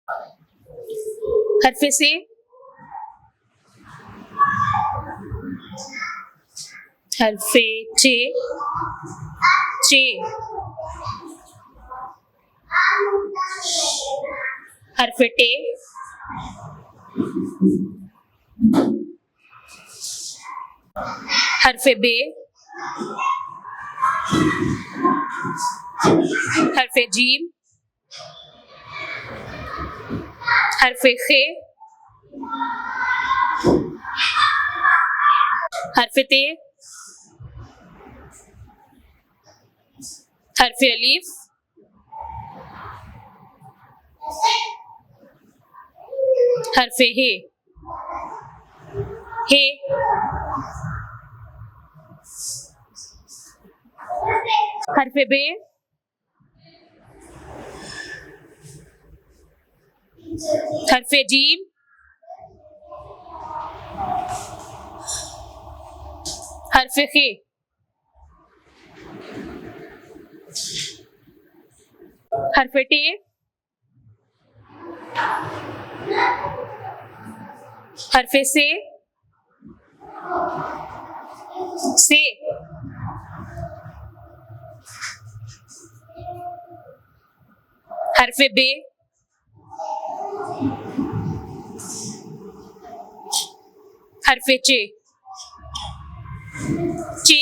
हरफ से, हरफ चे, चे, हरफ टे, हरफ बे, हरफ जीम, हरफ खे, हरफ ते, हरफ अलीफ, हरफ हे, हरफ बे, हरफ जीम, हरफ खे, हरफ टे, हरफ से, हरफ बे, हरफ चे, चे,